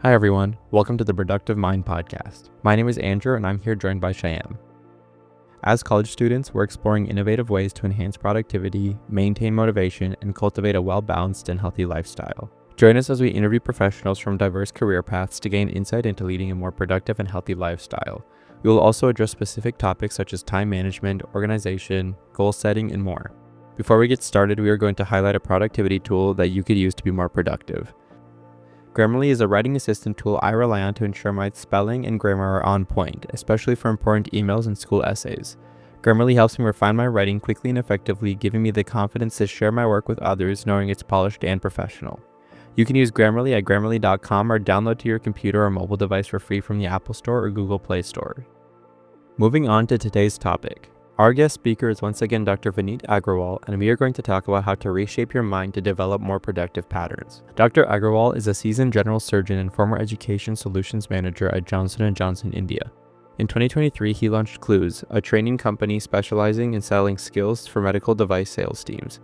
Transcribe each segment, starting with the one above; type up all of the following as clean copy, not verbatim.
Hi everyone, welcome to the Productive Mind podcast. My name is Andrew and I'm here joined by Cheyenne. As college students, we're exploring innovative ways to enhance productivity, maintain motivation, and cultivate a well-balanced and healthy lifestyle. Join us as we interview professionals from diverse career paths to gain insight into leading a more productive and healthy lifestyle. We will also address specific topics such as time management, organization, goal setting, and more. Before we get started, we are going to highlight a productivity tool that you could use to be more productive. Grammarly is a writing assistant tool I rely on to ensure my spelling and grammar are on point, especially for important emails and school essays. Grammarly helps me refine my writing quickly and effectively, giving me the confidence to share my work with others, knowing it's polished and professional. You can use Grammarly at grammarly.com or download to your computer or mobile device for free from the Apple Store or Google Play Store. Moving on to today's topic. Our guest speaker is once again Dr. Agrawal, and we are going to talk about how to reshape your mind to develop more productive patterns. Dr. Agrawal is a seasoned general surgeon and former education solutions manager at Johnson & Johnson India. In 2023, he launched Clues, a training company specializing in selling skills for medical device sales teams.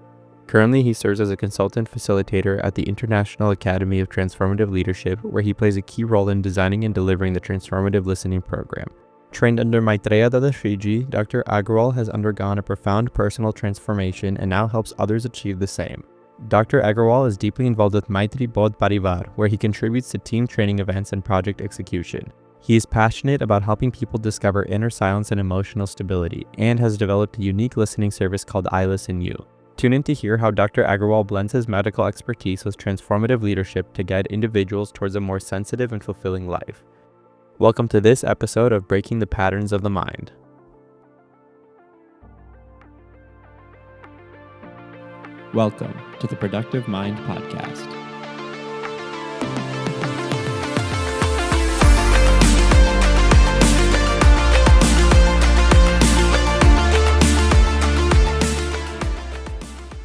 Currently, he serves as a consultant facilitator at the International Academy of Transformative Leadership, where he plays a key role in designing and delivering the Transformative Listening Program. Trained under Maitreya Dadashiji, Dr. Agrawal has undergone a profound personal transformation and now helps others achieve the same. Dr. Agrawal is deeply involved with Maitri Bodh Parivar, where he contributes to team training events and project execution. He is passionate about helping people discover inner silence and emotional stability, and has developed a unique listening service called I Listen You. Tune in to hear how Dr. Agrawal blends his medical expertise with transformative leadership to guide individuals towards a more sensitive and fulfilling life. Welcome to this episode of Breaking the Patterns of the Mind. Welcome to the Productive Mind podcast.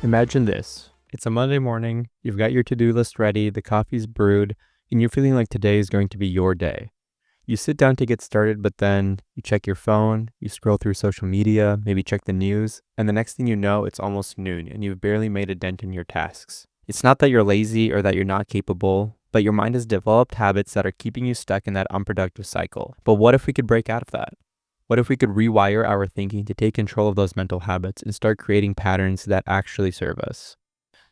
Imagine this. It's a Monday morning, you've got your to-do list ready, the coffee's brewed, and you're feeling like today is going to be your day. You sit down to get started, but then you check your phone, you scroll through social media, maybe check the news, and the next thing you know, it's almost noon and you've barely made a dent in your tasks. It's not that you're lazy or that you're not capable, but your mind has developed habits that are keeping you stuck in that unproductive cycle. But what if we could break out of that? What if we could rewire our thinking to take control of those mental habits and start creating patterns that actually serve us?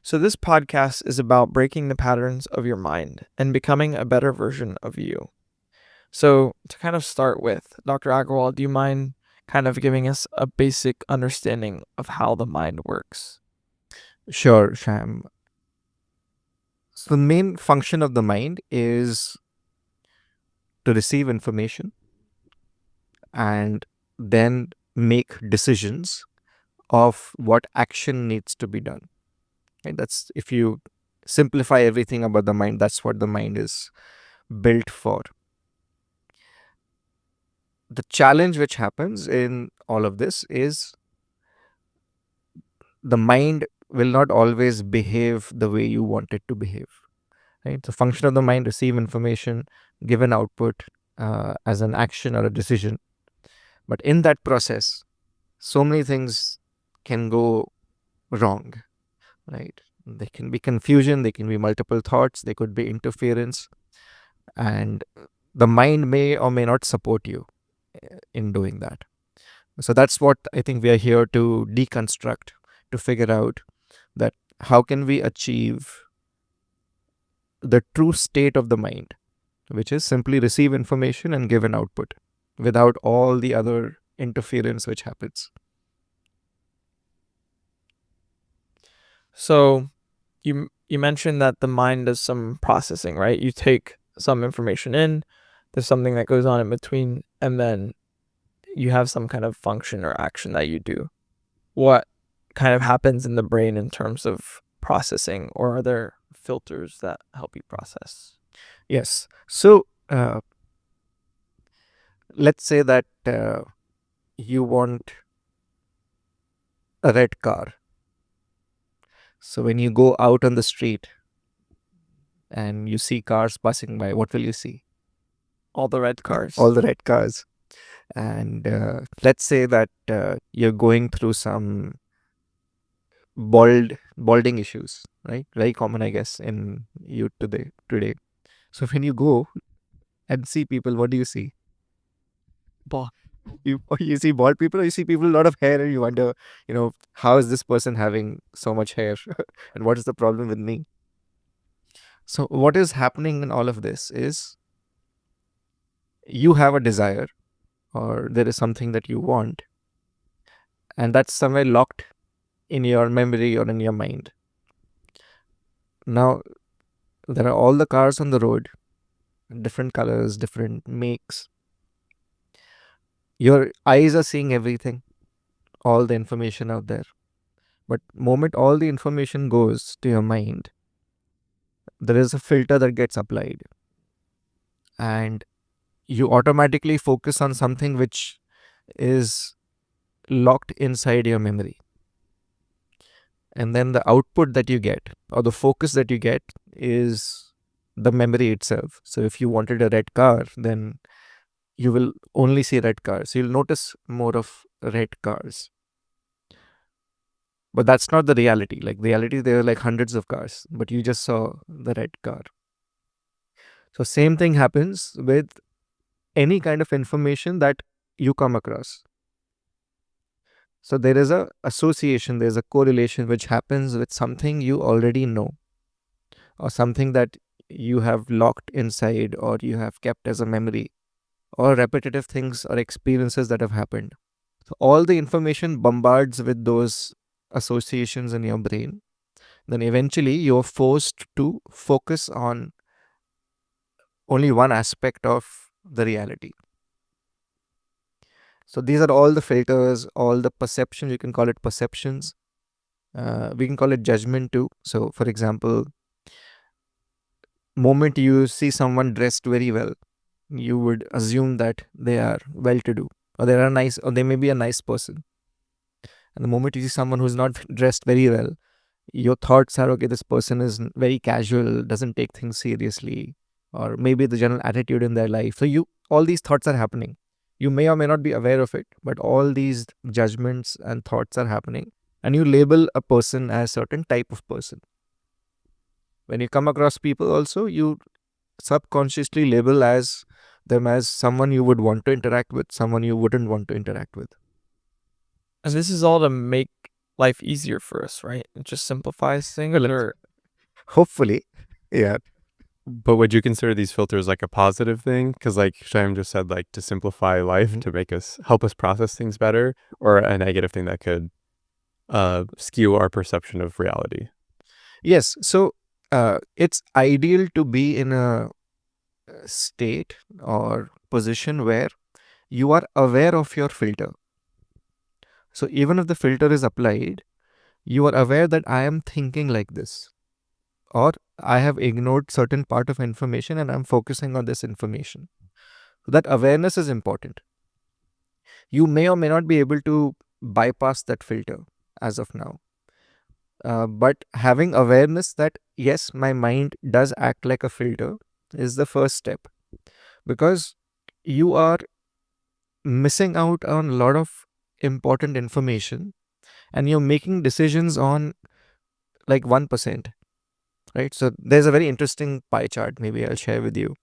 So this podcast is about breaking the patterns of your mind and becoming a better version of you. So to kind of start with, Dr. Agrawal, do you mind kind of giving us a basic understanding of how the mind works? Sure, Sham. So the main function of the mind is to receive information and then make decisions of what action needs to be done. Right? That's, if you simplify everything about the mind, that's what the mind is built for. The challenge which happens in all of this is the mind will not always behave the way you want it to behave. Right? The function of the mind: receive information, give an output as an action or a decision. But in that process, so many things can go wrong. Right? There can be confusion, there can be multiple thoughts, there could be interference, and the mind may or may not support you in doing that. So that's what I think we are here to deconstruct, to figure out that how can we achieve the true state of the mind, which is simply receive information and give an output without all the other interference which happens. So you mentioned that the mind does some processing, right? You take some information in, there's something that goes on in between, and then you have some kind of function or action that you do. What kind of happens in the brain in terms of processing, or are there filters that help you process? Yes. So let's say that you want a red car. So when you go out on the street and you see cars passing by, what will you see? All the red cars. All the red cars. And let's say that you're going through some balding issues, right? Very common, I guess, in youth today. So when you go and see people, what do you see? Ball. You see bald people, or you see people with a lot of hair, and you wonder, how is this person having so much hair, and what is the problem with me? So what is happening in all of this is you have a desire, or there is something that you want, and that's somewhere locked in your memory or in your mind. Now, there are all the cars on the road, different colors, different makes. Your eyes are seeing everything, all the information out there. But moment all the information goes to your mind, there is a filter that gets applied, and you automatically focus on something which is locked inside your memory. And then the output that you get, or the focus that you get, is the memory itself. So if you wanted a red car, then you will only see red cars. You'll notice more of red cars. But that's not the reality. Like reality, there are like hundreds of cars, but you just saw the red car. So same thing happens with any kind of information that you come across. So there is a association, there's a correlation which happens with something you already know, or something that you have locked inside, or you have kept as a memory, or repetitive things or experiences that have happened. So all the information bombards with those associations in your brain. Then eventually you're forced to focus on only one aspect of the reality. So these are all the filters, all the perceptions. You can call it perceptions. We can call it judgment too. So for example, moment you see someone dressed very well, you would assume that they are well-to-do, or they are nice, or they may be a nice person. And the moment you see someone who's not dressed very well, your thoughts are, okay, this person is very casual, doesn't take things seriously, or maybe the general attitude in their life. So all these thoughts are happening. You may or may not be aware of it, but all these judgments and thoughts are happening, and you label a person as a certain type of person. When you come across people also, you subconsciously label them as someone you would want to interact with, someone you wouldn't want to interact with. And this is all to make life easier for us, right? It just simplifies things. Or Hopefully, yeah. But would you consider these filters like a positive thing? Because like Shyam just said, like to simplify life, to help us process things better, or a negative thing that could skew our perception of reality? Yes. So it's ideal to be in a state or position where you are aware of your filter. So even if the filter is applied, you are aware that I am thinking like this, or I have ignored certain part of information and I'm focusing on this information. So that awareness is important. You may or may not be able to bypass that filter as of now. But having awareness that, yes, my mind does act like a filter is the first step, because you are missing out on a lot of important information and you're making decisions on like 1%, right? So there's a very interesting pie chart, maybe I'll share with you.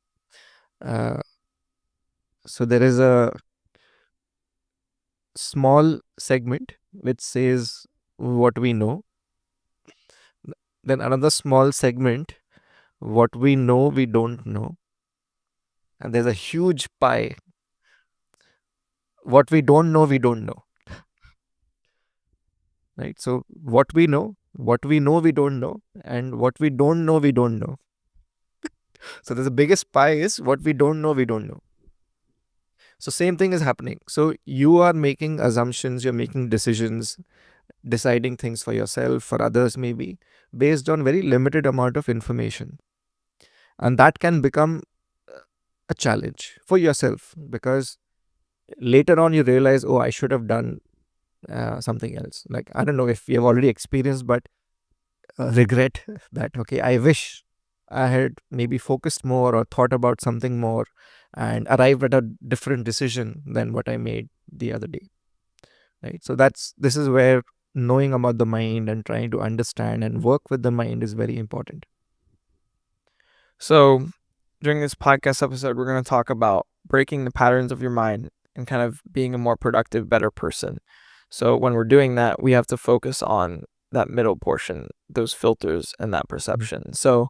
So there is a small segment which says what we know, then another small segment, what we know we don't know, and there's a huge pie, what we don't know, right? So what we know we don't know, and what we don't know, we don't know. So the biggest pie is what we don't know, we don't know. So same thing is happening. So you are making assumptions, you're making decisions, deciding things for yourself, for others maybe, based on very limited amount of information. And that can become a challenge for yourself, because later on you realize, oh, I should have done something else. Like, I don't know if you have already experienced, but regret that, okay, I wish I had maybe focused more or thought about something more and arrived at a different decision than what I made the other day, right? So this is where knowing about the mind and trying to understand and work with the mind is very important. so during this podcast episode, we're going to talk about breaking the patterns of your mind and kind of being a more productive, better person. So when we're doing that, we have to focus on that middle portion, those filters and that perception. So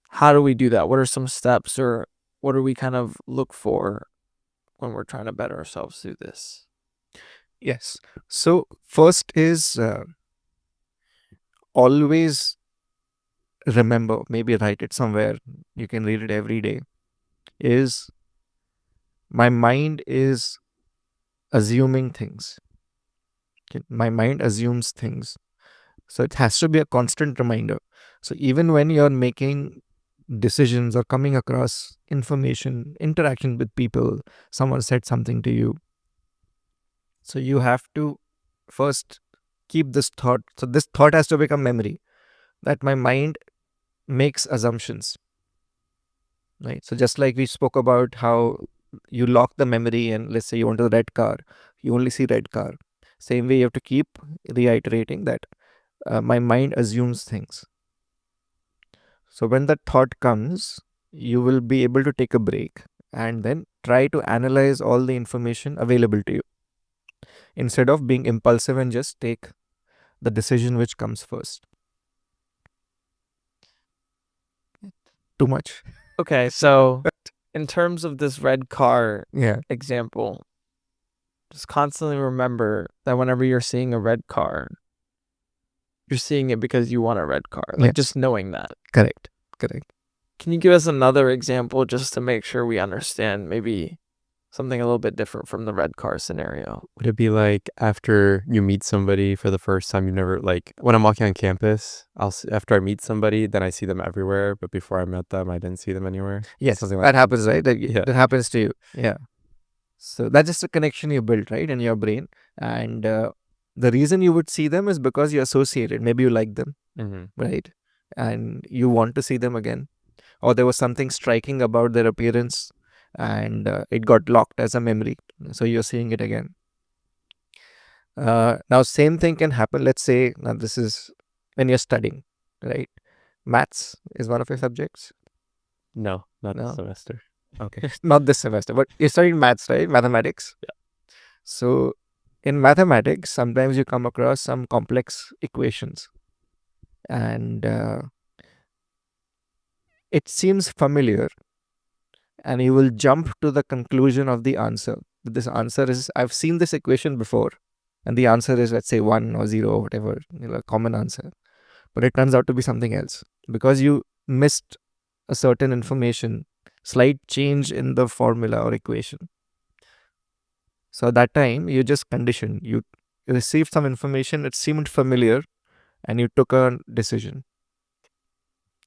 how do we do that? What are some steps, or what do we kind of look for when we're trying to better ourselves through this? Yes. So first is always remember, maybe write it somewhere, you can read it every day, is my mind is assuming things. Okay? My mind assumes things. So it has to be a constant reminder. So even when you're making decisions or coming across information, interaction with people, someone said something to you. So you have to first keep this thought. So this thought has to become memory, that my mind makes assumptions. Right. So just like we spoke about how you lock the memory, and let's say you want a red car, you only see red car. Same way you have to keep reiterating that my mind assumes things. So when that thought comes, you will be able to take a break and then try to analyze all the information available to you, instead of being impulsive and just take the decision which comes first. Too much. Okay, so in terms of this red car Yeah. example, just constantly remember that whenever you're seeing a red car, you're seeing it because you want a red car. Like, Yes. just knowing that. Correct. Can you give us another example just to make sure we understand maybe something a little bit different from the red car scenario? Would it be like after you meet somebody for the first time, you've never, like when I'm walking on campus, after I meet somebody, then I see them everywhere. But before I met them, I didn't see them anywhere. Yes, Something that happens, right? Yeah. That happens to you. Yeah. So that's just a connection you built, right, in your brain. And the reason you would see them is because you associate it. Maybe you like them, right? And you want to see them again. Or there was something striking about their appearance, and it got locked as a memory. So you're seeing it again. Now, same thing can happen. Let's say, now this is when you're studying, right? Maths is one of your subjects. No, not No. this semester. Okay. Not this semester, but you're studying maths, right? Mathematics. Yeah. So in mathematics, sometimes you come across some complex equations, and it seems familiar, and you will jump to the conclusion of the answer. This answer is, I've seen this equation before, and the answer is, let's say, 1 or 0 or whatever, a common answer. But it turns out to be something else because you missed a certain information, slight change in the formula or equation. So at that time, you just conditioned. You received some information, it seemed familiar, and you took a decision.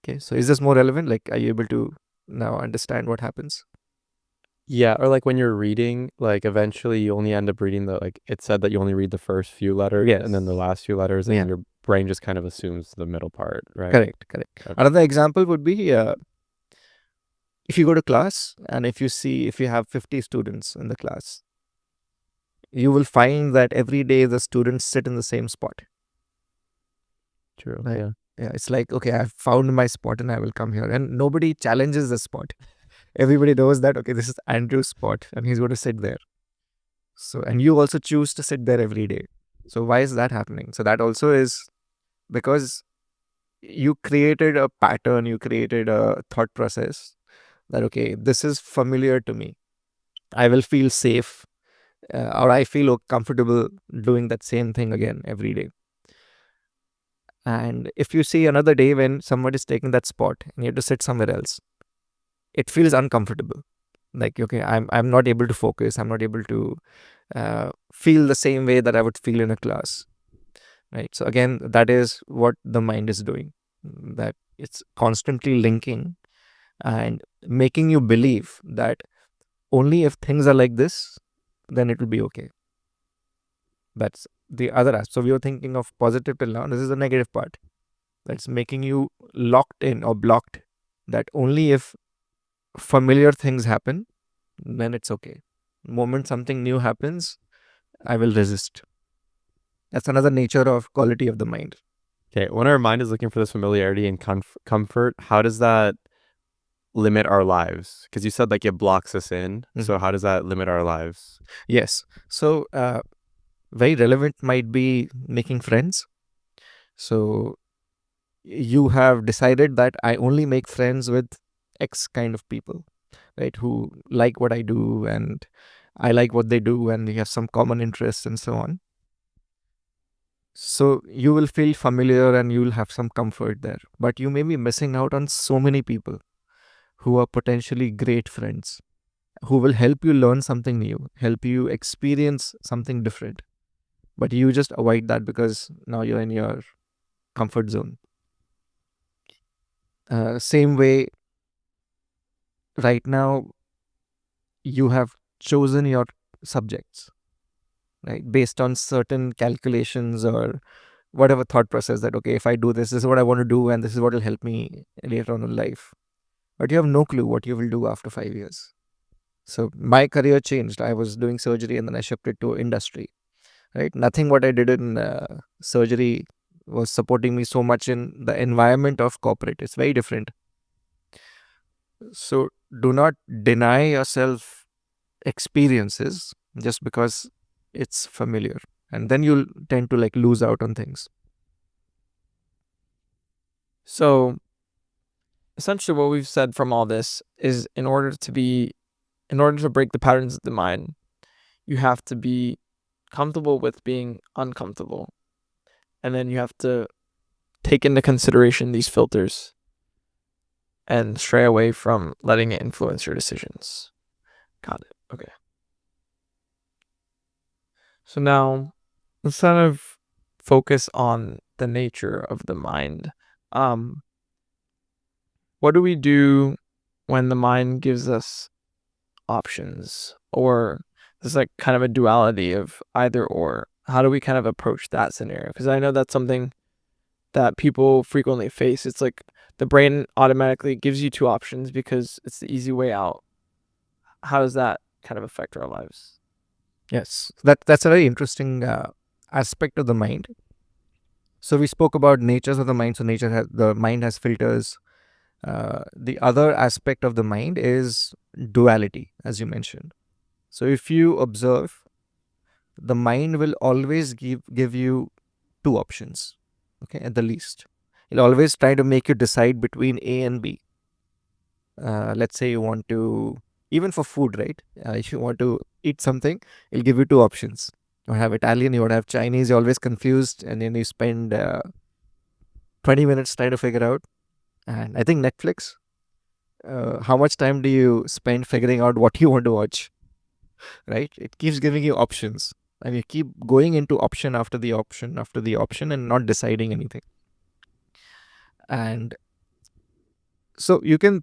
Okay, so is this more relevant? Like, are you able to now understand what happens? Yeah, or like when you're reading, like eventually you only end up reading it said that you only read the first few letters, Yes. and then the last few letters, and Yeah. your brain just kind of assumes the middle part, right? Correct. Okay. Another example would be if you go to class and if you have 50 students in the class, you will find that every day the students sit in the same spot. True. Right. Yeah. Yeah, it's like, okay, I've found my spot and I will come here. And nobody challenges the spot. Everybody knows that, okay, this is Andrew's spot and he's going to sit there. So, and you also choose to sit there every day. So why is that happening? So that also is because you created a pattern, you created a thought process that, okay, this is familiar to me. I will feel safe or I feel comfortable doing that same thing again every day. And if you see another day when someone is taking that spot and you have to sit somewhere else, it feels uncomfortable. Like, okay, I'm not able to focus. I'm not able to feel the same way that I would feel in a class. Right. So again, that is what the mind is doing. That it's constantly linking and making you believe that only if things are like this, then it will be okay. That's the other aspect. So we were thinking of positive till now. This is the negative part. That's making you locked in or blocked. That only if familiar things happen, then it's okay. The moment something new happens, I will resist. That's another nature of quality of the mind. Okay, when our mind is looking for this familiarity and comfort, how does that limit our lives? Because you said like it blocks us in. So how does that limit our lives? Yes. So very relevant might be making friends. So you have decided that I only make friends with X kind of people, right? Who like what I do and I like what they do, and we have some common interests and so on. So you will feel familiar and you will have some comfort there. But you may be missing out on so many people who are potentially great friends, who will help you learn something new, help you experience something different. But you just avoid that because now you're in your comfort zone. Same way, right now, you have chosen your subjects, right, based on certain calculations or whatever thought process that, okay, if I do this, this is what I want to do, and this is what will help me later on in life. But you have no clue what you will do after 5 years. So my career changed. I was doing surgery and then I shifted to industry, right? Nothing what I did in surgery was supporting me so much in the environment of corporate. It's very different. So do not deny yourself experiences just because it's familiar, and then you'll tend to like lose out on things. So essentially what we've said from all this is in order to break the patterns of the mind, you have to be comfortable with being uncomfortable. And then you have to take into consideration these filters and stray away from letting it influence your decisions. Got it. Okay. So now let's kind of focus on the nature of the mind. What do we do when the mind gives us options, or there's like kind of a duality of either or? How do we kind of approach that scenario? Because I know that's something that people frequently face. It's like the brain automatically gives you two options because it's the easy way out. How does that kind of affect our lives? Yes, that's a very interesting aspect of the mind. So we spoke about natures of the mind. So the mind has filters. The other aspect of the mind is duality, as you mentioned. So if you observe, the mind will always give you two options, okay, at the least. It'll always try to make you decide between A and B. Let's say you want to, even for food, right? If you want to eat something, it'll give you two options. You have Italian, you want to have Chinese, you're always confused, and then you spend 20 minutes trying to figure out. And I think Netflix, how much time do you spend figuring out what you want to watch, right? It keeps giving you options, and you keep going into option after the option after the option and not deciding anything. And so you can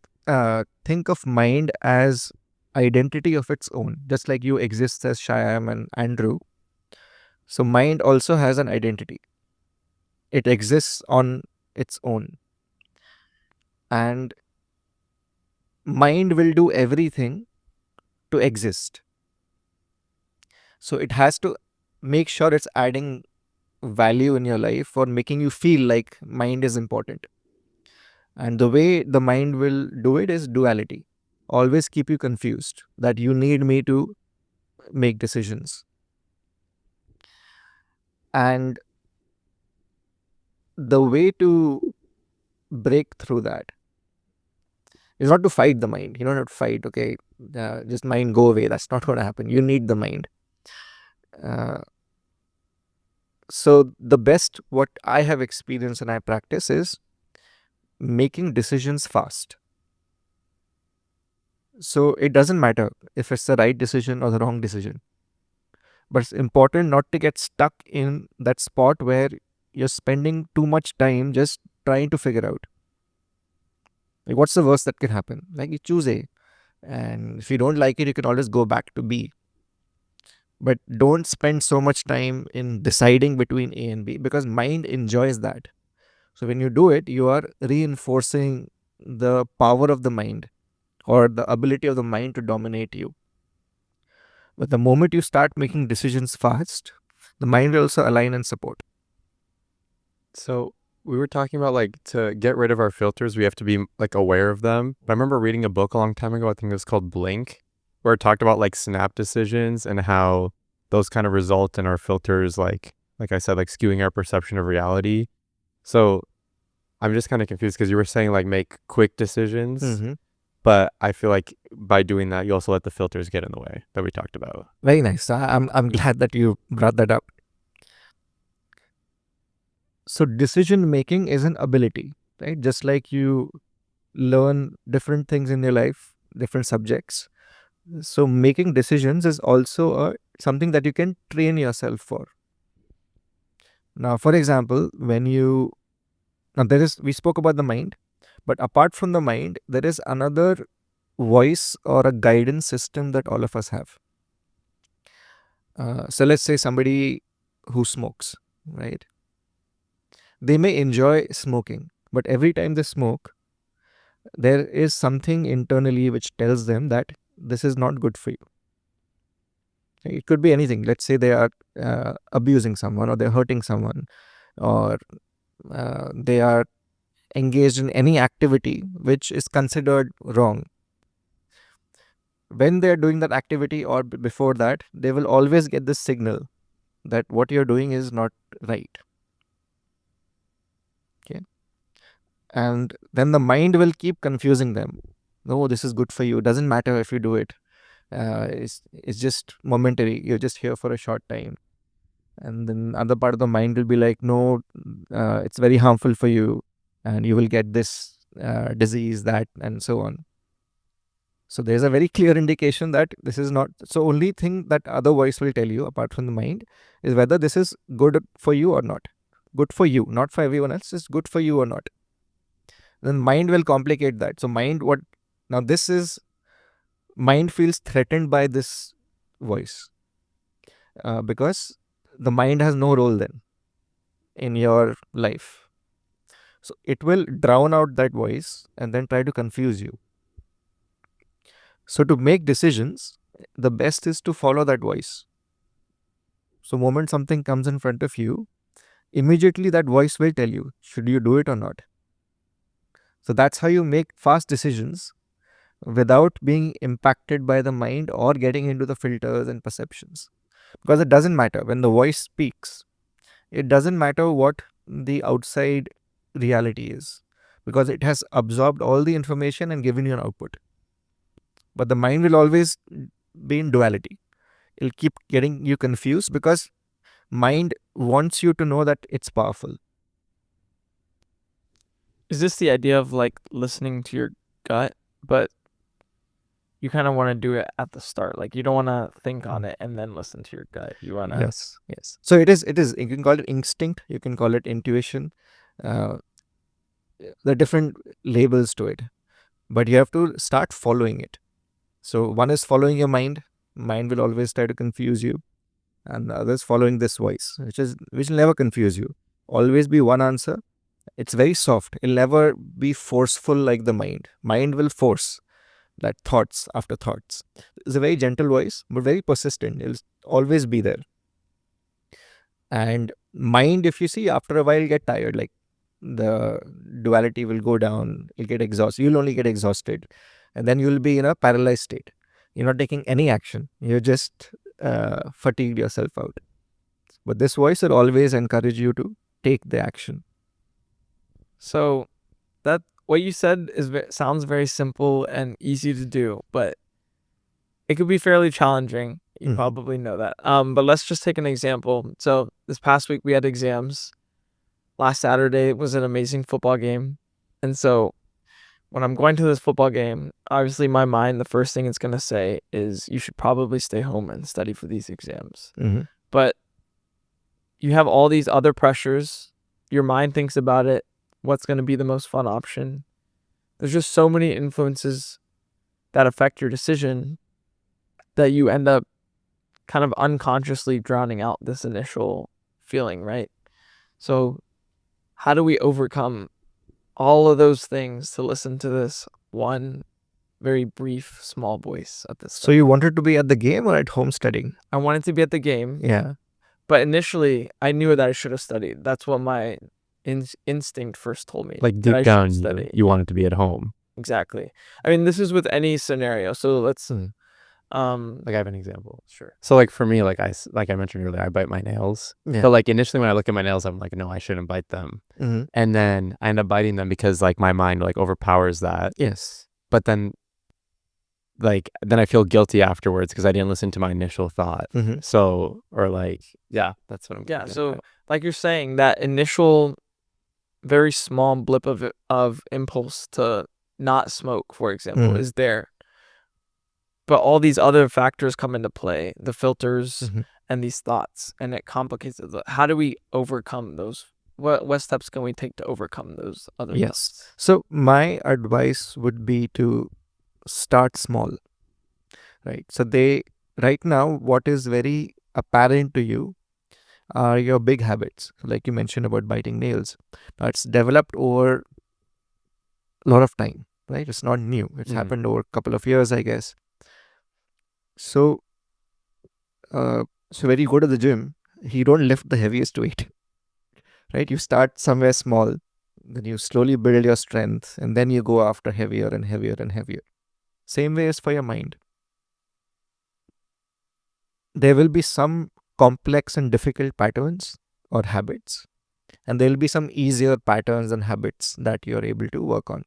think of mind as identity of its own, just like you exist as Shyam and Andrew. So mind also has an identity. It exists on its own. And mind will do everything to exist. So it has to make sure it's adding value in your life or making you feel like mind is important. And the way the mind will do it is duality. Always keep you confused that you need me to make decisions. And the way to break through that is not to fight the mind. You don't have to fight, okay, just mind go away. That's not going to happen. You need the mind. So the best what I have experienced and I practice is making decisions fast. So it doesn't matter if it's the right decision or the wrong decision. But it's important not to get stuck in that spot where you're spending too much time just trying to figure out. Like, what's the worst that can happen? Like, you choose A. And if you don't like it, you can always go back to B. But don't spend so much time in deciding between A and B, because mind enjoys that. So when you do it, you are reinforcing the power of the mind or the ability of the mind to dominate you. But the moment you start making decisions fast, the mind will also align and support. So we were talking about like to get rid of our filters, we have to be like aware of them. But I remember reading a book a long time ago, I think it was called Blink, where it talked about like snap decisions and how those kind of result in our filters, like I said, like skewing our perception of reality. So I'm just kind of confused because you were saying like make quick decisions, but I feel like by doing that, you also let the filters get in the way that we talked about. Very nice. I'm glad that you brought that up. So decision making is an ability, right? Just like you learn different things in your life, different subjects. So making decisions is also something that you can train yourself for. Now, for example, we spoke about the mind, but apart from the mind, there is another voice or a guidance system that all of us have. So let's say somebody who smokes, right? They may enjoy smoking, but every time they smoke, there is something internally which tells them that this is not good for you. It could be anything. Let's say they are abusing someone, or they're hurting someone, or they are engaged in any activity which is considered wrong. When they're doing that activity or before that, they will always get this signal that what you're doing is not right. Okay. And then the mind will keep confusing them. No, this is good for you. It doesn't matter if you do it. It's just momentary. You're just here for a short time. And then other part of the mind will be like, no, it's very harmful for you, and you will get this disease, that, and so on. So there's a very clear indication that this is not. So only thing that other voice will tell you apart from the mind is whether this is good for you or not. Good for you, not for everyone else. It's good for you or not. Then mind will complicate that. So mind feels threatened by this voice because the mind has no role then in your life. So it will drown out that voice and then try to confuse you. So to make decisions, the best is to follow that voice. So moment something comes in front of you, immediately that voice will tell you, should you do it or not? So that's how you make fast decisions without being impacted by the mind or getting into the filters and perceptions. Because it doesn't matter when the voice speaks, it doesn't matter what the outside reality is, because it has absorbed all the information and given you an output. But the mind will always be in duality. It'll keep getting you confused because mind wants you to know that it's powerful. Is this the idea of like listening to your gut, but you kind of want to do it at the start? Like you don't want to think on it and then listen to your gut. You want to... Yes. So it is. You can call it instinct. You can call it intuition. There are different labels to it, but you have to start following it. So one is following your mind. Mind will always try to confuse you, and the other is following this voice, which will never confuse you. Always be one answer. It's very soft. It'll never be forceful like the mind. Mind will force that thoughts after thoughts. It's a very gentle voice, but very persistent. It'll always be there. And mind, if you see, after a while get tired. Like the duality will go down. You'll get exhausted. You'll only get exhausted. And then you'll be in a paralyzed state. You're not taking any action. You're just fatigued yourself out. But this voice will always encourage you to take the action. So that what you said sounds very simple and easy to do, but it could be fairly challenging. You probably know that. But let's just take an example. So this past week we had exams. Last Saturday was an amazing football game. And so when I'm going to this football game, obviously my mind, the first thing it's going to say is you should probably stay home and study for these exams. But you have all these other pressures. Your mind thinks about it. What's going to be the most fun option? There's just so many influences that affect your decision that you end up kind of unconsciously drowning out this initial feeling, right? So how do we overcome all of those things to listen to this one very brief, small voice at this time? So you wanted to be at the game or at home studying? I wanted to be at the game. Yeah. But initially, I knew that I should have studied. That's what my instinct first told me Like that I deep should down, study. you want it to be at home. Exactly. I mean, this is with any scenario. So let's Like I have an example. sure. So like for me, like I mentioned earlier, I bite my nails. Yeah. But like initially when I look at my nails, I'm like, no, I shouldn't bite them. Mm-hmm. And then I end up biting them because like my mind like overpowers that. Yes. But then I feel guilty afterwards because I didn't listen to my initial thought. Mm-hmm. So, or like, yeah, that's what I'm Yeah. getting So at. like you're saying, that initial very small blip of impulse to not smoke, for example, Mhm. is there. But all these other factors come into play, the filters Mhm. and these thoughts, and it complicates it. How do we overcome those? What steps can we take to overcome those other Yes. thoughts? So my advice would be to start small, right? So right now, what is very apparent to you are your big habits. Like you mentioned about biting nails. It's developed over a lot of time, right? It's not new. It's happened over a couple of years, I guess. So, when you go to the gym, you don't lift the heaviest weight, right? You start somewhere small, then you slowly build your strength, and then you go after heavier and heavier and heavier. Same way as for your mind. There will be some complex and difficult patterns or habits, and there will be some easier patterns and habits that you're able to work on.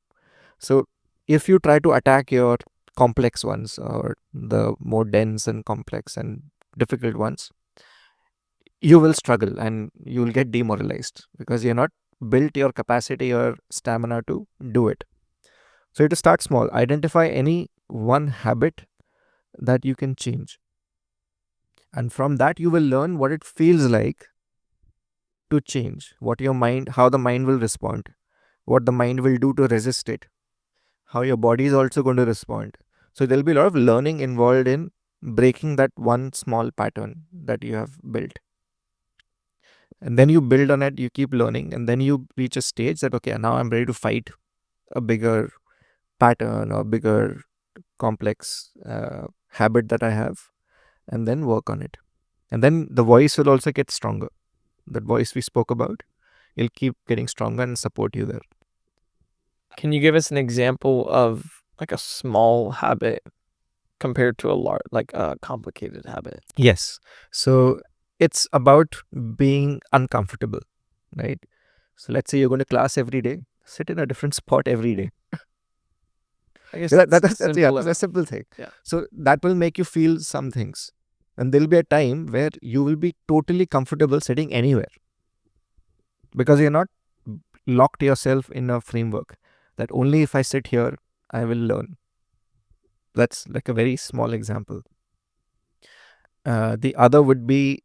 So if you try to attack your complex ones or the more dense and complex and difficult ones, you will struggle and you will get demoralized because you're not built your capacity or stamina to do it. So you have to start small. Identify any one habit that you can change. And from that, you will learn what it feels like to change, how the mind will respond, what the mind will do to resist it, how your body is also going to respond. So there'll be a lot of learning involved in breaking that one small pattern that you have built. And then you build on it, you keep learning, and then you reach a stage that, okay, now I'm ready to fight a bigger pattern or bigger complex habit that I have, and then work on it. And then the voice will also get stronger. That voice we spoke about, it'll keep getting stronger and support you there. Can you give us an example of like a small habit compared to a complicated habit? Yes. So it's about being uncomfortable, right? So let's say you're going to class every day, sit in a different spot every day. I guess That's a simple thing. Yeah. So that will make you feel some things. And there'll be a time where you will be totally comfortable sitting anywhere because you're not locked yourself in a framework that only if I sit here, I will learn. That's like a very small example. The other would be,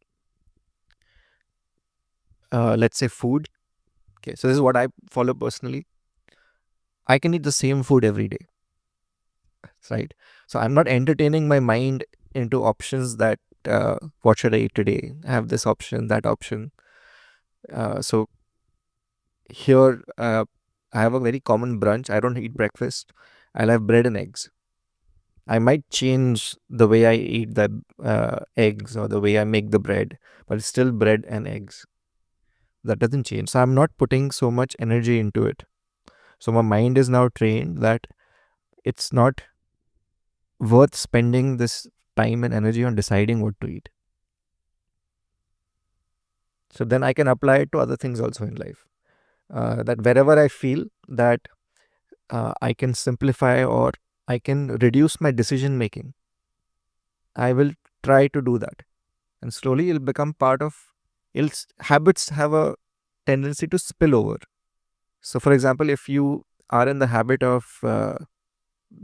let's say, food. Okay, so this is what I follow personally. I can eat the same food every day, right? So I'm not entertaining my mind into options that what should I eat today? I have this option, that option. So here I have a very common brunch. I don't eat breakfast. I'll have bread and eggs. I might change the way I eat the eggs or the way I make the bread, but it's still bread and eggs. That doesn't change. So I'm not putting so much energy into it. So my mind is now trained that it's not worth spending this time and energy on deciding what to eat. So then I can apply it to other things also in life. That wherever I feel that I can simplify or I can reduce my decision making, I will try to do that. And slowly it'll become part of, habits have a tendency to spill over. So for example, if you are in the habit of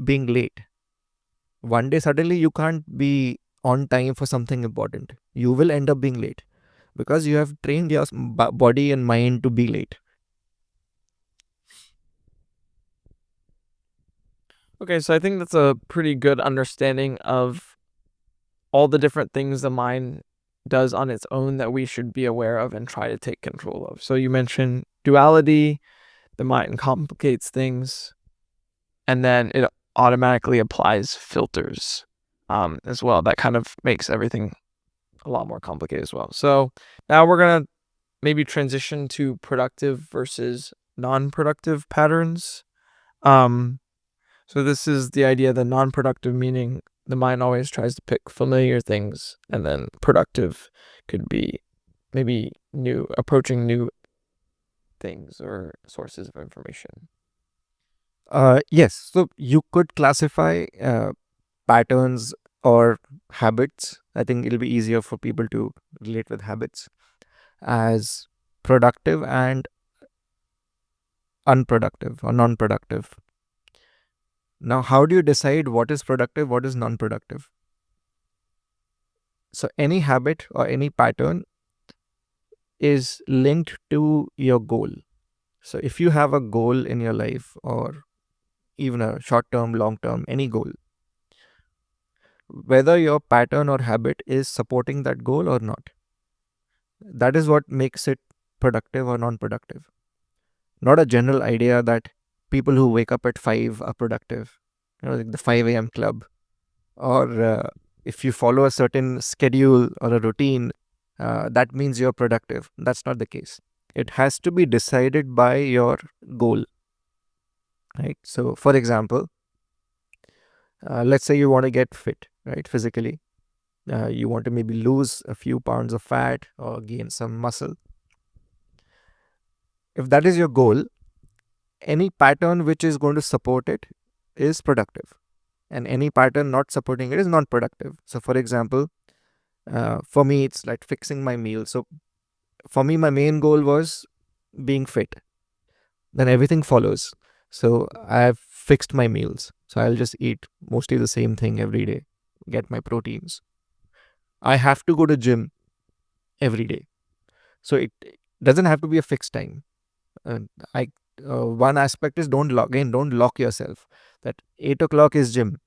being late, one day suddenly you can't be on time for something important. You will end up being late because you have trained your body and mind to be late. Okay, so I think that's a pretty good understanding of all the different things the mind does on its own that we should be aware of and try to take control of. So you mentioned duality, the mind complicates things, and then it automatically applies filters as well. That kind of makes everything a lot more complicated as well. So now we're going to maybe transition to productive versus non-productive patterns. So this is the idea that non-productive meaning the mind always tries to pick familiar things, and then productive could be maybe approaching new things or sources of information. Yes, so you could classify patterns or habits. I think it'll be easier for people to relate with habits as productive and unproductive or non-productive. Now, how do you decide what is productive, what is non-productive? So any habit or any pattern is linked to your goal. So if you have a goal in your life, or even a short term, long term, any goal, whether your pattern or habit is supporting that goal or not, that is what makes it productive or non-productive. Not a general idea that people who wake up at 5 are productive, like the 5 a.m. club, or if you follow a certain schedule or a routine, that means you're productive. That's not the case. It has to be decided by your goal, right? So, for example, let's say you want to get fit, right, physically. You want to maybe lose a few pounds of fat or gain some muscle. If that is your goal, any pattern which is going to support it is productive, and any pattern not supporting it is not productive. So, for example, for me, it's like fixing my meal. So, for me, my main goal was being fit. Then everything follows. So, I've fixed my meals. So, I'll just eat mostly the same thing every day, get my proteins. I have to go to gym every day. So, it doesn't have to be a fixed time. One aspect is don't lock yourself. That 8 o'clock is gym.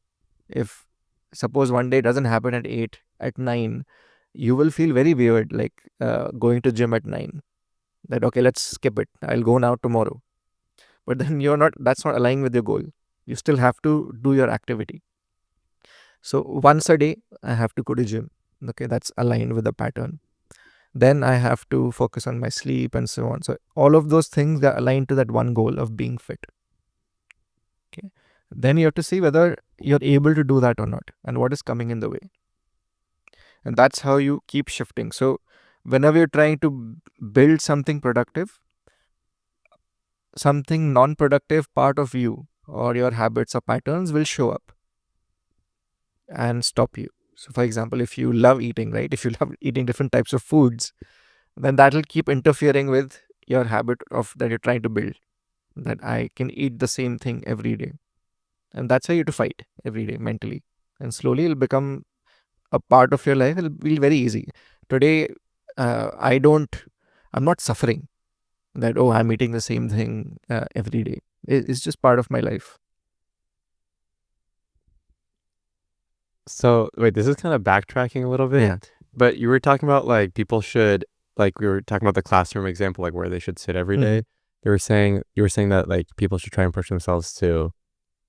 If suppose one day it doesn't happen at 8, at 9, you will feel very weird, like going to gym at 9. That, okay, let's skip it. I'll go now tomorrow. But then that's not aligning with your goal. You still have to do your activity. So once a day, I have to go to gym. Okay, that's aligned with the pattern. Then I have to focus on my sleep and so on. So all of those things are aligned to that one goal of being fit. Okay. Then you have to see whether you're able to do that or not, and what is coming in the way. And that's how you keep shifting. So whenever you're trying to build something productive, something non-productive part of you or your habits or patterns will show up and stop you. So for example, if you love eating, right? If you love eating different types of foods, then that will keep interfering with your habit that you're trying to build. That I can eat the same thing every day. And that's how you have to fight every day mentally. And slowly it'll become a part of your life. It'll be very easy. Today, I'm not suffering that, oh, I'm eating the same thing every day. It's just part of my life. So wait, this is kind of backtracking a little bit. Yeah. But you were talking about like people should, like we were talking about the classroom example, like where they should sit every day. You were saying that like people should try and push themselves to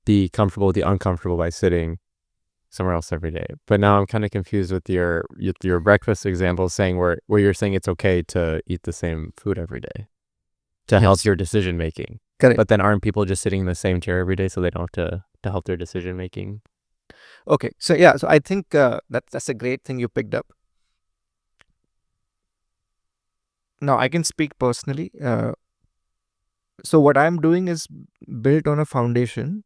be comfortable with the uncomfortable by sitting somewhere else every day. But now I'm kind of confused with your breakfast example, saying where you're saying it's okay to eat the same food every day to help your decision making. Correct. But then aren't people just sitting in the same chair every day so they don't have to help their decision making? Okay. So yeah, so I think that's a great thing you picked up. Now I can speak personally. So what I'm doing is built on a foundation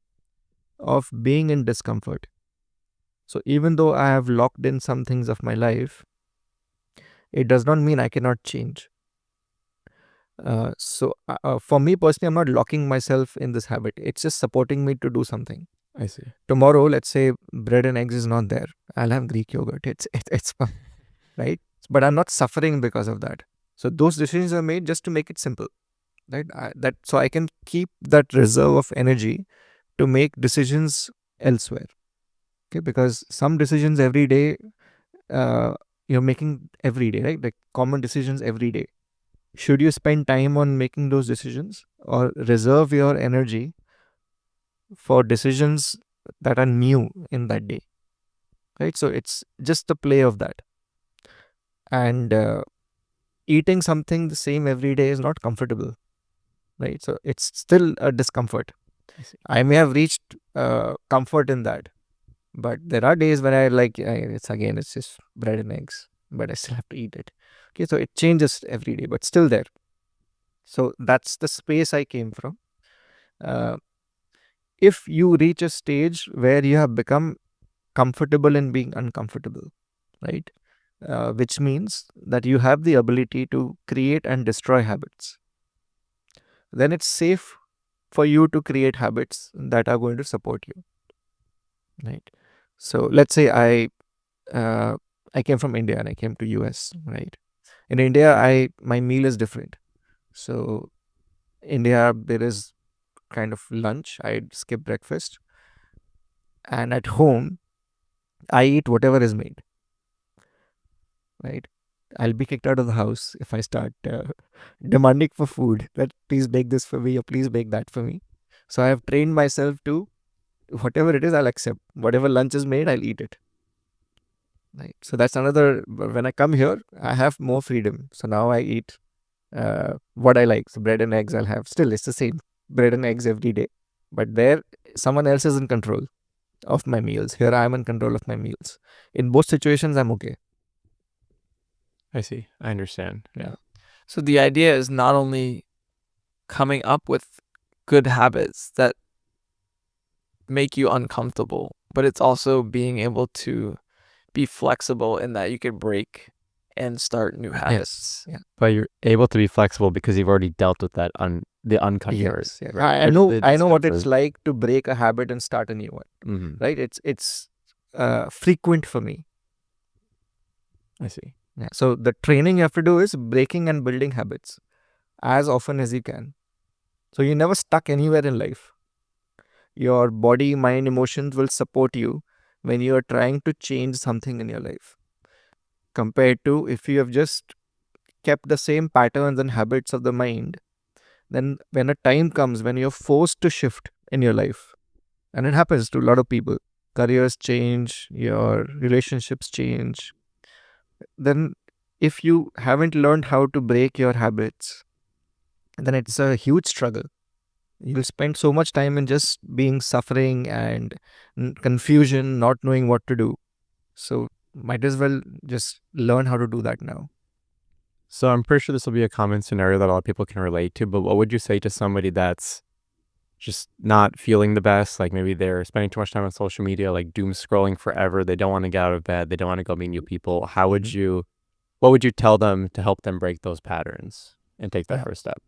of being in discomfort. So even though I have locked in some things of my life, it does not mean I cannot change. So for me personally, I'm not locking myself in this habit. It's just supporting me to do something. I see. Tomorrow, let's say bread and eggs is not there. I'll have Greek yogurt. It's fun, right? But I'm not suffering because of that. So those decisions are made just to make it simple, right? So I can keep that reserve of energy to make decisions elsewhere. Okay, because some decisions every day, you're making every day, right? Like common decisions every day. Should you spend time on making those decisions, or reserve your energy for decisions that are new in that day, right? So it's just the play of that. And eating something the same every day is not comfortable, right? So it's still a discomfort. I may have reached comfort in that, but there are days when it's just bread and eggs, but I still have to eat it. Okay, so it changes every day, but still there. So that's the space I came from. If you reach a stage where you have become comfortable in being uncomfortable, right? Which means that you have the ability to create and destroy habits, then it's safe for you to create habits that are going to support you, right? So let's say I came from India and I came to US, right? In India, my meal is different. So India, there is kind of lunch. I skip breakfast, and at home, I eat whatever is made, right? I'll be kicked out of the house if I start demanding for food, that please bake this for me or please bake that for me. So I have trained myself to, whatever it is, I'll accept. Whatever lunch is made, I'll eat it. Right. So that's another, when I come here, I have more freedom. So now I eat what I like. So bread and eggs I'll have. Still, it's the same bread and eggs every day. But there, someone else is in control of my meals. Here, I am in control of my meals. In both situations, I'm okay. I see. I understand. Yeah. So the idea is not only coming up with good habits that make you uncomfortable, but it's also being able to be flexible in that you could break and start new habits. Yes. Yeah. But you're able to be flexible because you've already dealt with that the uncomfort. Yes. Yeah. Right. I know what discomfort. it's like to break a habit and start a new one. Mm-hmm. Right. It's frequent for me. I see. Yeah. So the training you have to do is breaking and building habits as often as you can. So you're never stuck anywhere in life. Your body, mind, emotions will support you when you are trying to change something in your life, compared to if you have just kept the same patterns and habits of the mind. Then when a time comes when you're forced to shift in your life, and it happens to a lot of people, careers change, your relationships change, then if you haven't learned how to break your habits, then it's a huge struggle. You'll spend so much time in just being suffering and confusion, not knowing what to do. So might as well just learn how to do that now. So I'm pretty sure this will be a common scenario that a lot of people can relate to, but what would you say to somebody that's just not feeling the best? Like maybe they're spending too much time on social media, like doom scrolling forever. They don't want to get out of bed. They don't want to go meet new people. What would you tell them to help them break those patterns and take that first step?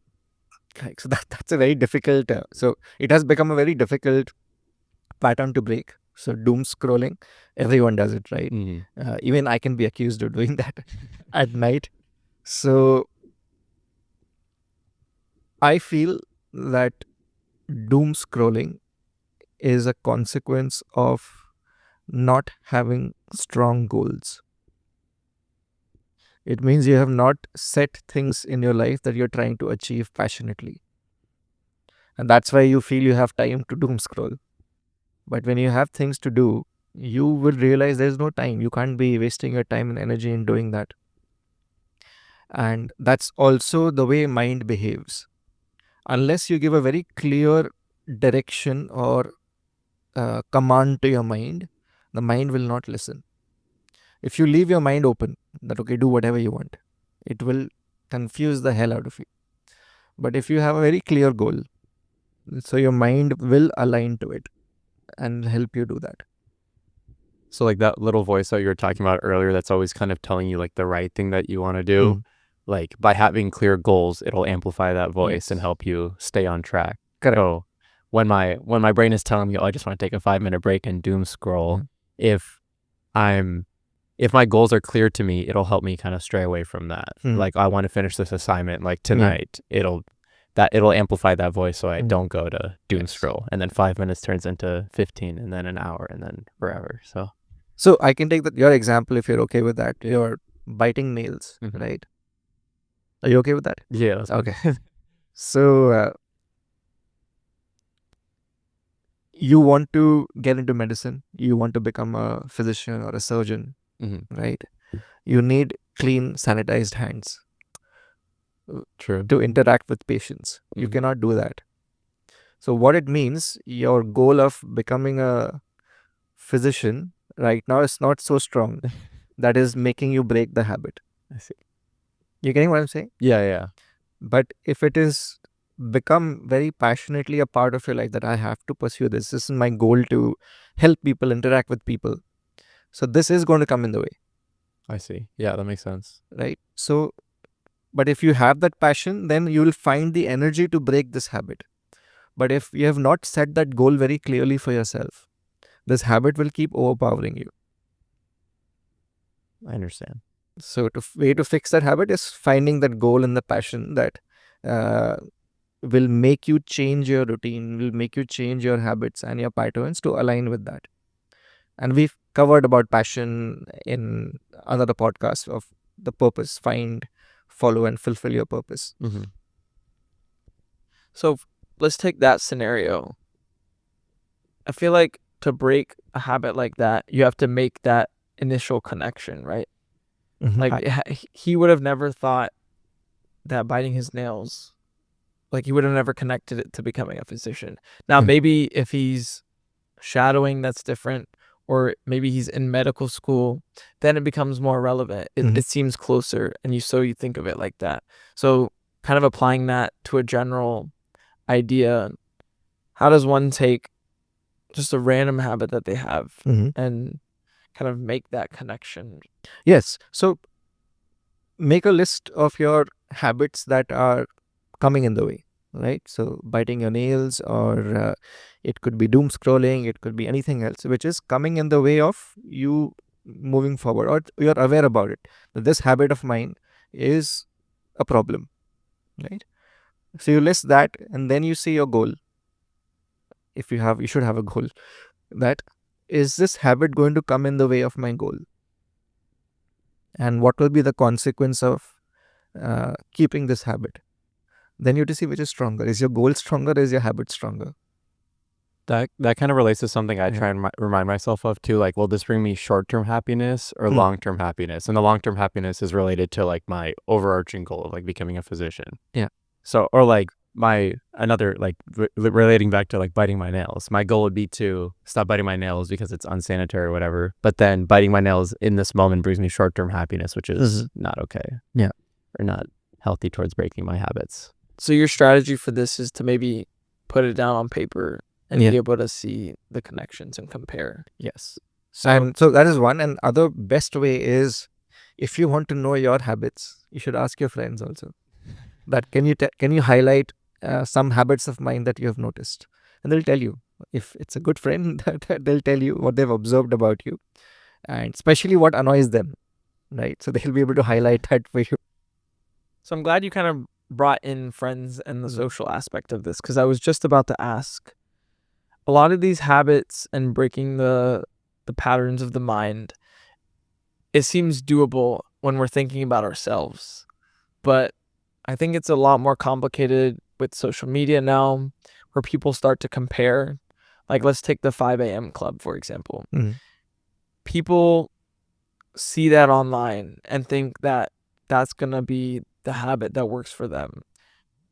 So that's a very difficult, so it has become a very difficult pattern to break. So doom scrolling, everyone does it, right? Mm-hmm. Even I can be accused of doing that at night. So I feel that doom scrolling is a consequence of not having strong goals. It means you have not set things in your life that you're trying to achieve passionately. And that's why you feel you have time to doom scroll. But when you have things to do, you will realize there's no time. You can't be wasting your time and energy in doing that. And that's also the way mind behaves. Unless you give a very clear direction or command to your mind, the mind will not listen. If you leave your mind open, that okay, do whatever you want, it will confuse the hell out of you. But if you have a very clear goal, so your mind will align to it and help you do that. So like that little voice that you were talking about earlier, that's always kind of telling you like the right thing that you want to do. Like by having clear goals, it'll amplify that voice and help you stay on track. Correct. So when my brain is telling me, oh, I just want to take a 5-minute break and doom scroll, if my goals are clear to me, it'll help me kind of stray away from that. Like I want to finish this assignment like tonight. It'll amplify that voice so I don't go to doom scroll. And then 5 minutes turns into 15 and then an hour and then forever. So I can take your example if you're okay with that. You're biting nails, right? Are you okay with that? Yeah. That's okay. So you want to get into medicine. You want to become a physician or a surgeon, right? You need clean, sanitized hands. True. to interact with patients. You Mhm. cannot do that. So what it means, your goal of becoming a physician right now is not so strong. That is making you break the habit. I see. You getting what I'm saying? Yeah. But if it is become very passionately a part of your life that I have to pursue this is my goal to help people, interact with people. So this is going to come in the way, I see. Yeah, that makes sense. right? So, but if you have that passion, then you will find the energy to break this habit. But if you have not set that goal very clearly for yourself, this habit will keep overpowering you. I understand. So, way to fix that habit is finding that goal and the passion that will make you change your routine, will make you change your habits and your patterns to align with that. And we've covered about passion in another podcast of the purpose, find, follow, and fulfill your purpose. Mm-hmm. So let's take that scenario. I feel like to break a habit like that, you have to make that initial connection, right? Like he would have never thought that biting his nails, like he would have never connected it to becoming a physician. Now, maybe if he's shadowing, that's different. Or maybe he's in medical school, then it becomes more relevant. It seems closer, and you think of it like that. So kind of applying that to a general idea, how does one take just a random habit that they have and kind of make that connection? Yes. So make a list of your habits that are coming in the way, right? So biting your nails, or it could be doom scrolling, it could be anything else which is coming in the way of you moving forward, or you're aware about it, that this habit of mine is a problem, right? So you list that, and then you see your goal. If you should have a goal. That is this habit going to come in the way of my goal? And what will be the consequence of keeping this habit? Then you have to see which is stronger. Is your goal stronger? Is your habit stronger? That kind of relates to something I try and remind myself of too. Like, will this bring me short-term happiness or long-term happiness? And the long-term happiness is related to like my overarching goal of like becoming a physician. Yeah. So, or like relating back to like biting my nails. My goal would be to stop biting my nails because it's unsanitary or whatever. But then biting my nails in this moment brings me short-term happiness, which is not okay. Yeah. Or not healthy towards breaking my habits. So your strategy for this is to maybe put it down on paper and be able to see the connections and compare. Yes. So that is one. And other best way is, if you want to know your habits, you should ask your friends also. That can you highlight some habits of mine that you have noticed? And they'll tell you. If it's a good friend, they'll tell you what they've observed about you, and especially what annoys them, right? So they'll be able to highlight that for you. So I'm glad you kind of brought in friends and the social aspect of this, because I was just about to ask. A lot of these habits and breaking the patterns of the mind, it seems doable when we're thinking about ourselves. But I think it's a lot more complicated with social media now, where people start to compare. Like, let's take the 5 a.m. club, for example. People see that online and think that that's going to be the habit that works for them.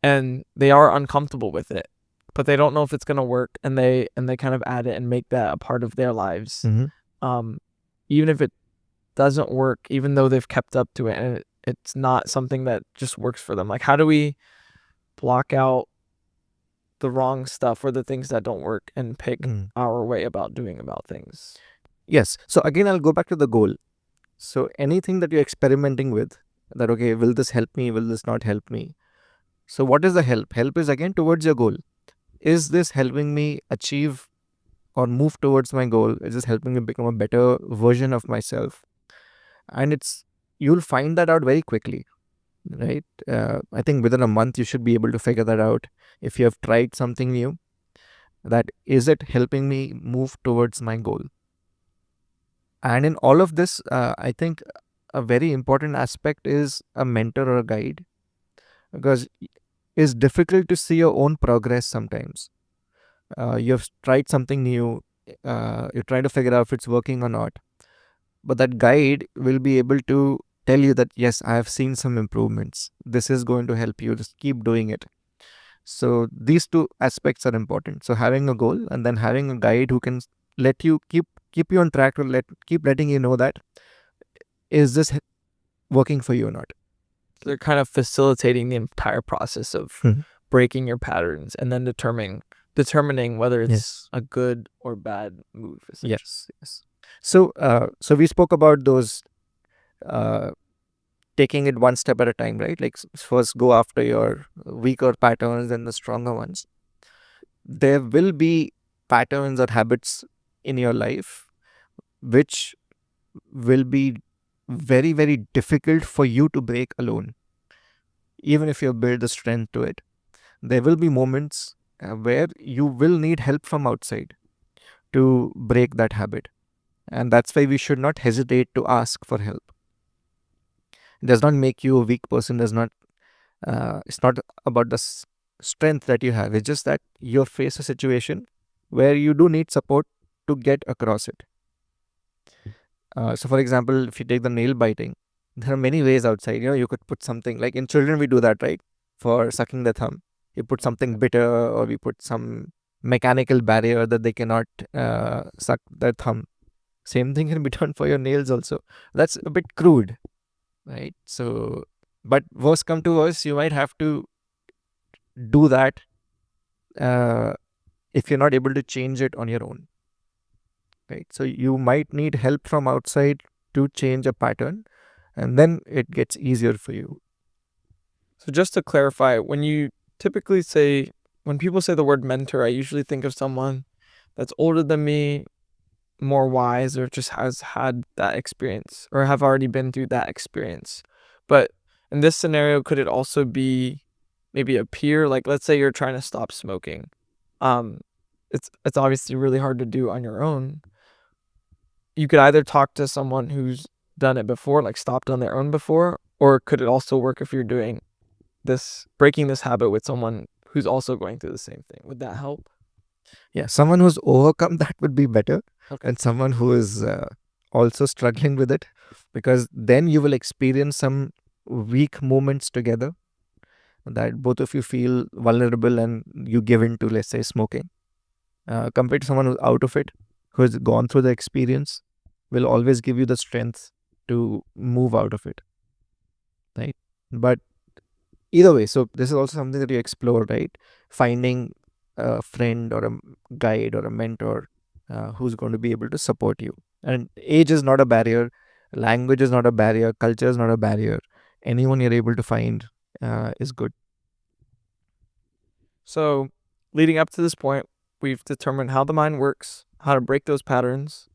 And they are uncomfortable with it, but they don't know if it's going to work. And they kind of add it and make that a part of their lives. Even if it doesn't work, even though they've kept up to it, and it's not something that just works for them. Like, how do we block out the wrong stuff or the things that don't work and pick our way about things? Yes. So again, I'll go back to the goal. So anything that you're experimenting with, that, okay, will this help me? Will this not help me? So what is the help? Help is again towards your goal. Is this helping me achieve or move towards my goal? Is this helping me become a better version of myself? And you'll find that out very quickly, right? I think within a month, you should be able to figure that out. If you have tried something new, that is it helping me move towards my goal? And in all of this, I think a very important aspect is a mentor or a guide, because it's difficult to see your own progress sometimes. You've tried something new, you're trying to figure out if it's working or not, but that guide will be able to tell you that, yes, I have seen some improvements. This is going to help you. Just keep doing it. So these two aspects are important. So having a goal and then having a guide who can let you keep you on track, to keep letting you know that is this working for you or not. They're kind of facilitating the entire process of breaking your patterns and then determining whether it's a good or bad move. Yes. So we spoke about those taking it one step at a time, right? Like first go after your weaker patterns and the stronger ones. There will be patterns or habits in your life which will be very, very difficult for you to break alone. Even if you build the strength to it, there will be moments where you will need help from outside to break that habit. And that's why we should not hesitate to ask for help. It does not make you a weak person. It's not about the strength that you have. It's just that you face a situation where you do need support to get across it. So for example, if you take the nail biting, there are many ways outside. You could put something, like in children we do that, right? For sucking the thumb, you put something bitter, or we put some mechanical barrier that they cannot suck their thumb. Same thing can be done for your nails also. That's a bit crude, right? So, but worst come to worst, you might have to do that if you're not able to change it on your own, right? So you might need help from outside to change a pattern, and then it gets easier for you. So just to clarify, when people say the word mentor, I usually think of someone that's older than me, more wise, or just has had that experience or have already been through that experience. But in this scenario, could it also be maybe a peer? Like, let's say you're trying to stop smoking. It's obviously really hard to do on your own. You could either talk to someone who's done it before, like stopped on their own before, or could it also work if you're doing breaking this habit with someone who's also going through the same thing? Would that help? Yeah, someone who's overcome that would be better. Okay. And someone who is also struggling with it, because then you will experience some weak moments together that both of you feel vulnerable and you give in to, let's say, smoking. Compared to someone who's out of it, who has gone through the experience, will always give you the strength to move out of it, right? But either way, so this is also something that you explore, right? Finding a friend or a guide or a mentor who's going to be able to support you. And age is not a barrier, language is not a barrier, culture is not a barrier. Anyone you're able to find is good. So leading up to this point, we've determined how the mind works, how to break those patterns,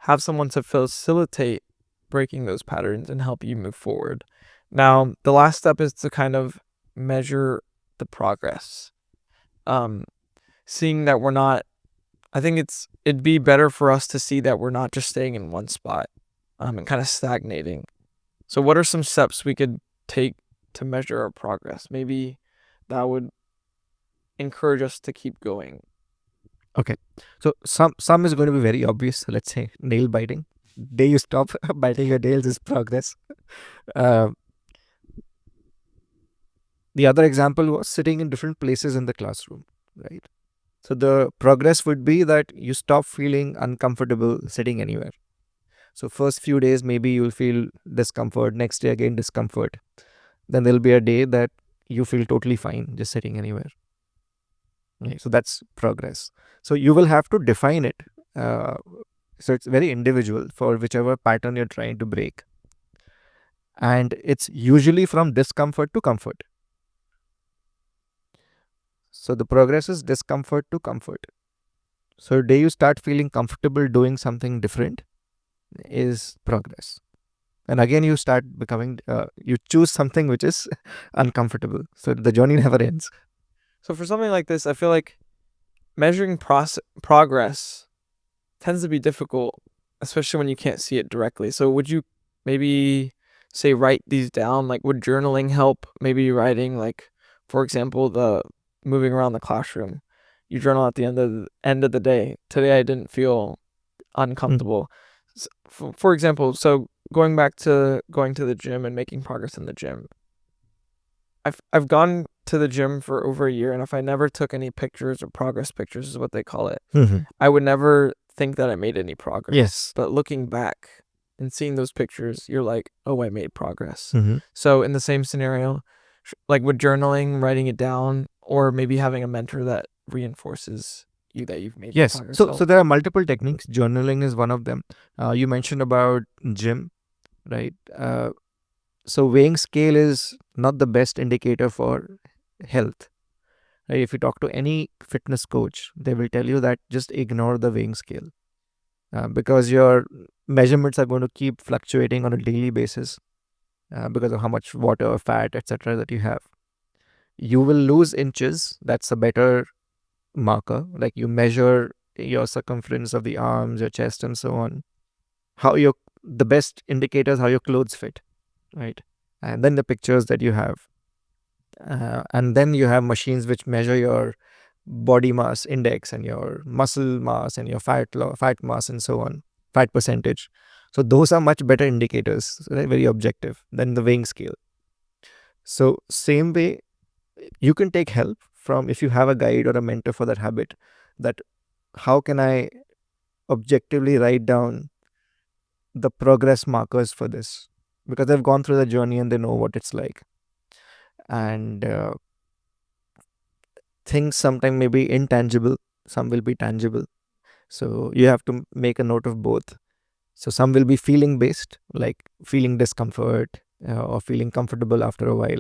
have someone to facilitate breaking those patterns and help you move forward. Now, the last step is to kind of measure the progress. Seeing that we're not, I think it'd be better for us to see that we're not just staying in one spot and kind of stagnating. So what are some steps we could take to measure our progress? Maybe that would encourage us to keep going. Okay. So some is going to be very obvious. Let's say nail biting. Day you stop biting your nails is progress. The other example was sitting in different places in the classroom, right? So the progress would be that you stop feeling uncomfortable sitting anywhere. So first few days, maybe you'll feel discomfort. Next day again, discomfort. Then there'll be a day that you feel totally fine just sitting anywhere. Okay, so that's progress. So you will have to define it. So it's very individual for whichever pattern you're trying to break. And it's usually from discomfort to comfort. So the progress is discomfort to comfort. So the day you start feeling comfortable doing something different is progress. And again, you start becoming, you choose something which is uncomfortable. So the journey never ends. So for something like this, I feel like measuring progress tends to be difficult, especially when you can't see it directly. So would you maybe say write these down? Like, would journaling help? Maybe writing, like, for example, the moving around the classroom. You journal at the end of the day. Today I didn't feel uncomfortable. For example, so going back to going to the gym and making progress in the gym. I've gone to the gym for over a year, and if I never took any pictures or progress pictures is what they call it, I would never think that I made any progress. Yes. But looking back and seeing those pictures, you're like, oh, I made progress. Mm-hmm. So in the same scenario, like with journaling, writing it down, or maybe having a mentor that reinforces you that you've made Yes. progress. So there are multiple techniques. Journaling is one of them. You mentioned about gym, right? So weighing scale is not the best indicator for health. Right? If you talk to any fitness coach, they will tell you that just ignore the weighing scale because your measurements are going to keep fluctuating on a daily basis because of how much water, fat, etc. that you have. You will lose inches. That's a better marker. Like you measure your circumference of the arms, your chest, and so on. The best indicators how your clothes fit, right? And then the pictures that you have. And then you have machines which measure your body mass index and your muscle mass and your fat mass and so on, fat percentage. So those are much better indicators, right? Very objective than the weighing scale. So same way, you can take help from, if you have a guide or a mentor for that habit, that how can I objectively write down the progress markers for this, because they've gone through the journey and they know what it's like. And things sometimes may be intangible, some will be tangible. So you have to make a note of both. So some will be feeling based, like feeling discomfort or feeling comfortable after a while.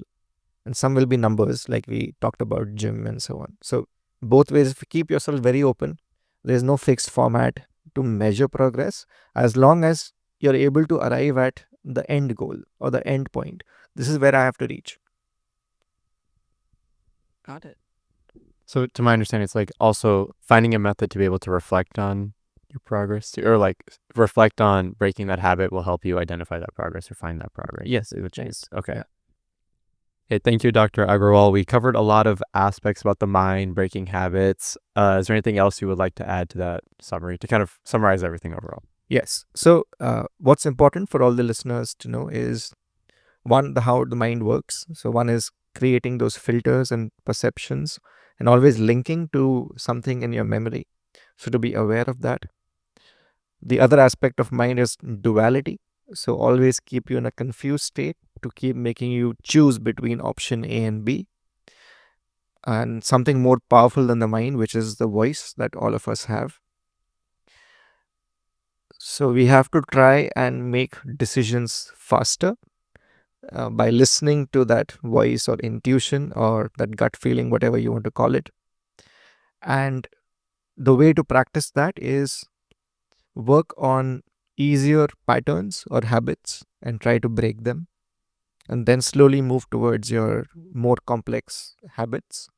And some will be numbers, like we talked about gym and so on. So both ways, if you keep yourself very open, there's no fixed format to measure progress, as long as you're able to arrive at the end goal or the end point. This is where I have to reach. Got it. So to my understanding, it's like also finding a method to be able to reflect on your progress, or like reflect on breaking that habit will help you identify that progress or find that progress. Yes, which is okay. Yeah. Okay, thank you, Dr. Agrawal. We covered a lot of aspects about the mind, breaking habits. Is there anything else you would like to add to that summary to kind of summarize everything overall? Yes. So what's important for all the listeners to know is, one, how the mind works. So one is creating those filters and perceptions and always linking to something in your memory. So to be aware of that. The other aspect of mind is duality. So always keep you in a confused state to keep making you choose between option A and B. And something more powerful than the mind, which is the voice that all of us have. So we have to try and make decisions faster by listening to that voice or intuition or that gut feeling, whatever you want to call it. And the way to practice that is work on easier patterns or habits and try to break them, and then slowly move towards your more complex habits.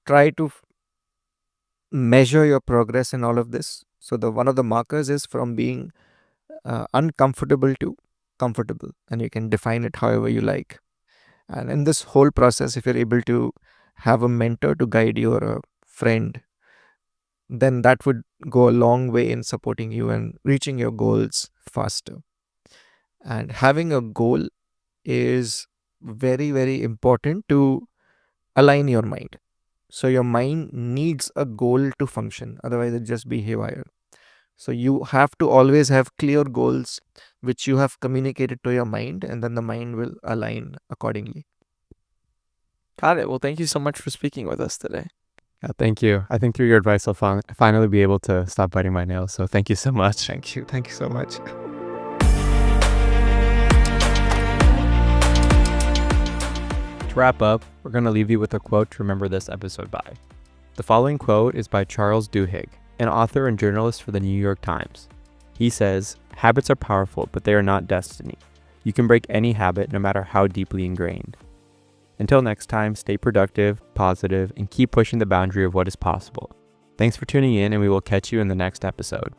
Try to measure your progress in all of this. So one of the markers is from being uncomfortable to comfortable, and you can define it however you like. And in this whole process, if you're able to have a mentor to guide you or a friend, then that would go a long way in supporting you and reaching your goals faster. And having a goal is very, very important to align your mind. So your mind needs a goal to function, otherwise it just be haywire. So you have to always have clear goals which you have communicated to your mind, and then the mind will align accordingly. Got it. Well, thank you so much for speaking with us today. Yeah, thank you. I think through your advice, I'll finally be able to stop biting my nails. So thank you so much. Thank you. Thank you so much. To wrap up, we're going to leave you with a quote to remember this episode by. The following quote is by Charles Duhigg, an author and journalist for the New York Times. He says, "Habits are powerful, but they are not destiny. You can break any habit, no matter how deeply ingrained." Until next time, stay productive, positive, and keep pushing the boundary of what is possible. Thanks for tuning in, and we will catch you in the next episode.